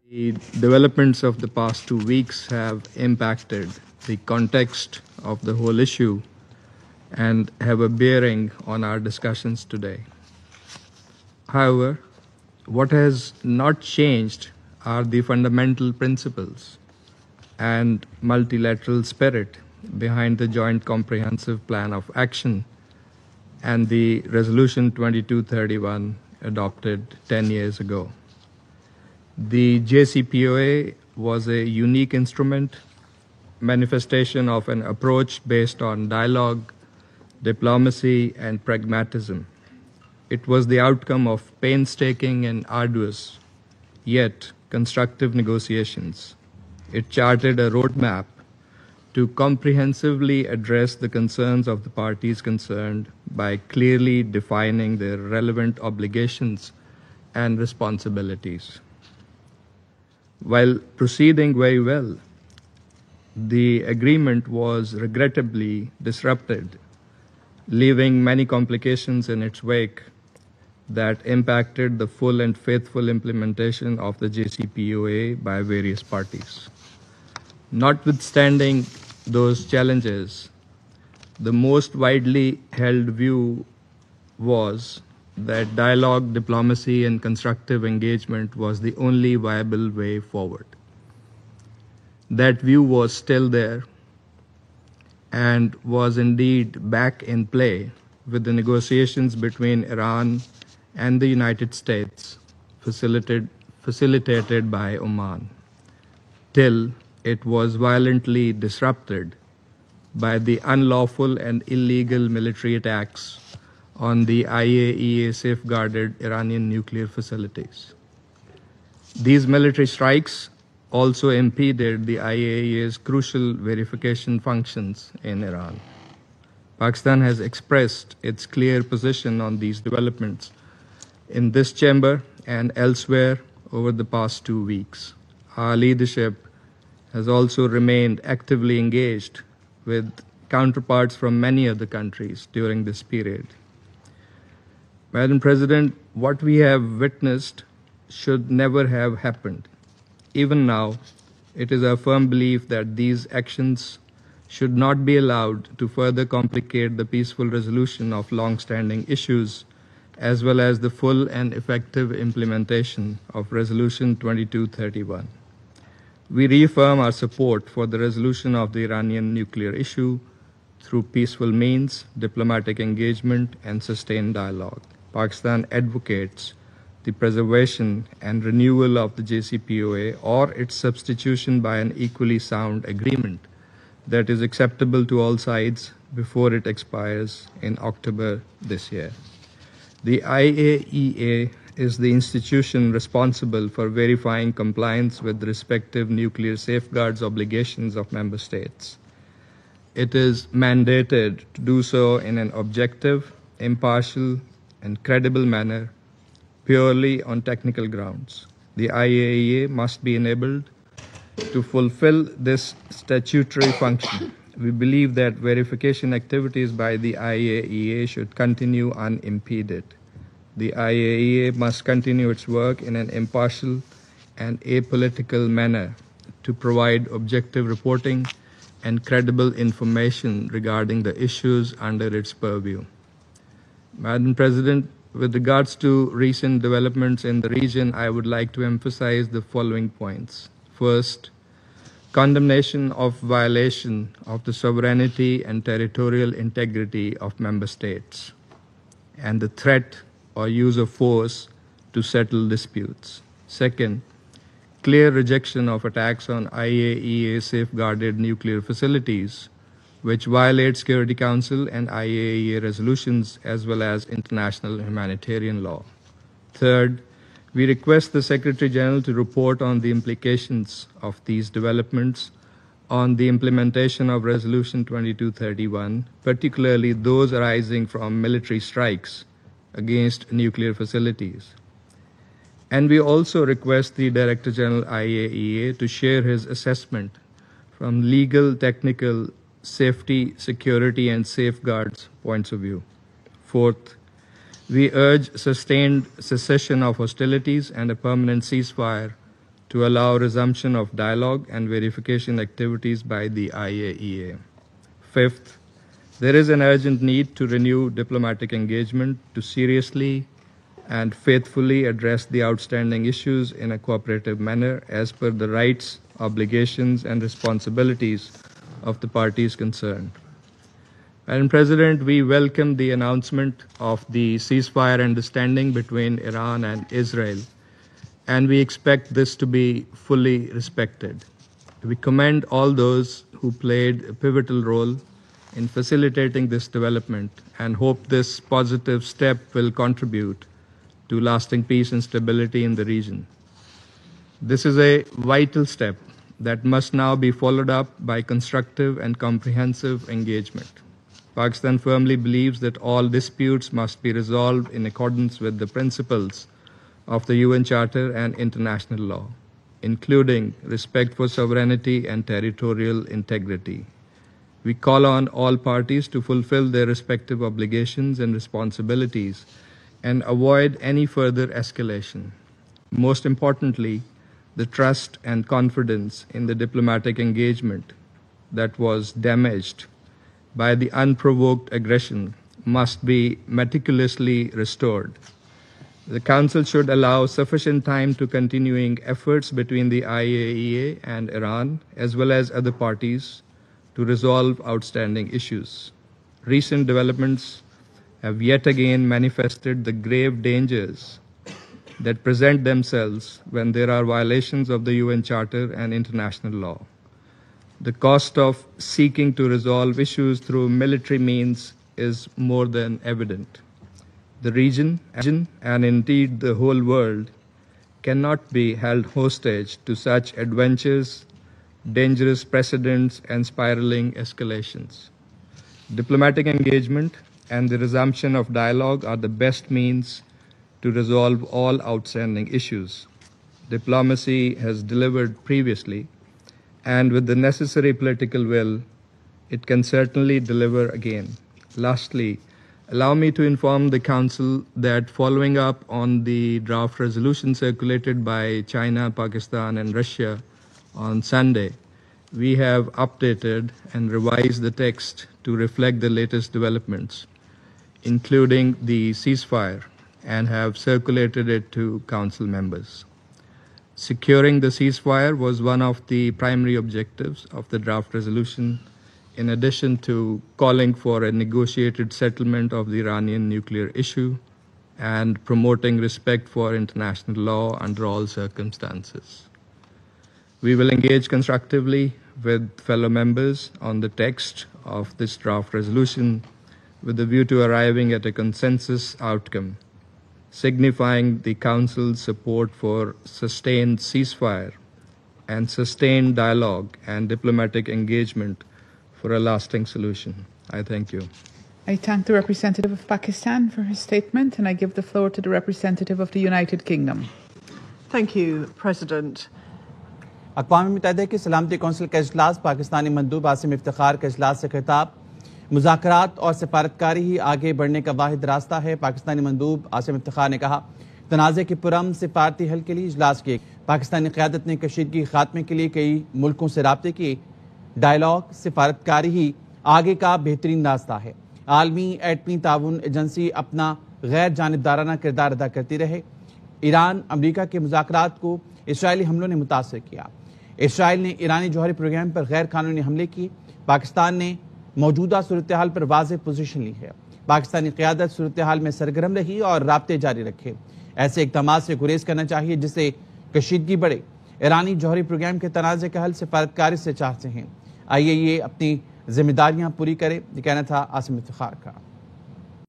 The developments of the past 2 weeks have impacted the context of the whole issue and have a bearing on our discussions today. However, what has not changed are the fundamental principles and multilateral spirit behind the Joint Comprehensive Plan of Action and the Resolution 2231 adopted 10 years ago. The JCPOA was a unique instrument, manifestation of an approach based on dialogue, diplomacy, and pragmatism. It was the outcome of painstaking and arduous, yet constructive negotiations. It charted a roadmap to comprehensively address the concerns of the parties concerned by clearly defining their relevant obligations and responsibilities. While proceeding very well, the agreement was regrettably disrupted, leaving many complications in its wake that impacted the full and faithful implementation of the JCPOA by various parties. Notwithstanding those challenges, the most widely held view was that dialogue, diplomacy, and constructive engagement was the only viable way forward. That view was still there and was indeed back in play with the negotiations between Iran and the United States facilitated by Oman, till it was violently disrupted by the unlawful and illegal military attacks on the IAEA safeguarded Iranian nuclear facilities. These military strikes also impeded the IAEA's crucial verification functions in Iran. Pakistan has expressed its clear position on these developments in this chamber and elsewhere over the past 2 weeks. Our leadership has also remained actively engaged with counterparts from many other countries during this period. Madam President, what we have witnessed should never have happened. Even now, it is our firm belief that these actions should not be allowed to further complicate the peaceful resolution of long-standing issues, as well as the full and effective implementation of Resolution 2231. We reaffirm our support for the resolution of the Iranian nuclear issue through peaceful means, diplomatic engagement, and sustained dialogue. Pakistan advocates the preservation and renewal of the JCPOA or its substitution by an equally sound agreement that is acceptable to all sides before it expires in October this year. The IAEA is the institution responsible for verifying compliance with the respective nuclear safeguards obligations of member states. It is mandated to do so in an objective, impartial, and credible manner, purely on technical grounds. The IAEA must be enabled to fulfill this statutory function. We believe that verification activities by the IAEA should continue unimpeded. The IAEA must continue its work in an impartial and apolitical manner to provide objective reporting and credible information regarding the issues under its purview. Madam President, with regards to recent developments in the region, I would like to emphasize the following points. First, condemnation of violation of the sovereignty and territorial integrity of member states, and the threat or use of force to settle disputes. Second, clear rejection of attacks on IAEA safeguarded nuclear facilities, which violate Security Council and IAEA resolutions as well as international humanitarian law. Third, we request the Secretary General to report on the implications of these developments on the implementation of Resolution 2231, particularly those arising from military strikes against nuclear facilities. And we also request the Director General IAEA to share his assessment from legal, technical, safety, security, and safeguards points of view. Fourth, we urge sustained cessation of hostilities and a permanent ceasefire to allow resumption of dialogue and verification activities by the IAEA. Fifth, there is an urgent need to renew diplomatic engagement to seriously and faithfully address the outstanding issues in a cooperative manner as per the rights, obligations, and responsibilities of the parties concerned. Madam President, we welcome the announcement of the ceasefire understanding between Iran and Israel, and we expect this to be fully respected. We commend all those who played a pivotal role in facilitating this development and hope this positive step will contribute to lasting peace and stability in the region. This is a vital step that must now be followed up by constructive and comprehensive engagement. Pakistan firmly believes that all disputes must be resolved in accordance with the principles of the UN Charter and international law, including respect for sovereignty and territorial integrity. We call on all parties to fulfill their respective obligations and responsibilities and avoid any further escalation. Most importantly, the trust and confidence in the diplomatic engagement that was damaged by the unprovoked aggression must be meticulously restored. The Council should allow sufficient time to continuing efforts between the IAEA and Iran, as well as other parties, to resolve outstanding issues. Recent developments have yet again manifested the grave dangers that present themselves when there are violations of the UN Charter and international law. The cost of seeking to resolve issues through military means is more than evident. The region, and indeed the whole world, cannot be held hostage to such adventures, dangerous precedents, and spiraling escalations. Diplomatic engagement and the resumption of dialogue are the best means to resolve all outstanding issues. Diplomacy has delivered previously, and with the necessary political will, it can certainly deliver again. Lastly, allow me to inform the Council that following up on the draft resolution circulated by China, Pakistan, and Russia on Sunday, we have updated and revised the text to reflect the latest developments, including the ceasefire, and have circulated it to Council members. Securing the ceasefire was one of the primary objectives of the draft resolution, in addition to calling for a negotiated settlement of the Iranian nuclear issue and promoting respect for international law under all circumstances. We will engage constructively with fellow members on the text of this draft resolution with a view to arriving at a consensus outcome, signifying the Council's support for sustained ceasefire and sustained dialogue and diplomatic engagement for a lasting solution. I thank you. I thank the representative of Pakistan for his statement, and I give the floor to the representative of the United Kingdom. Thank you, President. अक़वाम मुत्तहिदा की सलामती council का इजलास पाकिस्तानी मंदूब आसिम इफ्तिखार का इजलास से खिताब। मुज़ाकरात और सिफारतकारी ही आगे बढ़ने का वाहिद रास्ता है। पाकिस्तानी मंदूब आसिम इफ्तिखार ने कहा, तनाज़े के पुरअमन सिफारती हल के लिए इजलास किए। पाकिस्तानी क़यादत ने कशीदगी खात्मे के लिए कई मुल्कों से राब्ते किए। डायलॉग सिफारतकारी ही आगे का बेहतरीन रास्ता है। आलमी एटमी ताउन एजेंसी अपना गैर जानिबदाराना किरदार अदा करती रहे। ईरान अमरीका के मुज़ाकरात को इसराइली हमलों ने मुतासर किया। इसराइल ने ईरानी जौहरी प्रोग्राम पर गैर कानूनी हमले किए। पाकिस्तान ने मौजूदा सूरत हाल पर वाज़ेह पोजीशन ली है। पाकिस्तानी क़यादत सूरत हाल में सरगर्म रही और राब्ते जारी रखे। ऐसे इक़दामात से गुरेज करना चाहिए जिससे कशीदगी बढ़े। ईरानी जौहरी प्रोग्राम के तनाज़े का हल सिफारतकारी से चाहते हैं। आइए ये अपनी जिम्मेदारियां पूरी करें। ये कहना था आसिम इफ्तिखार का।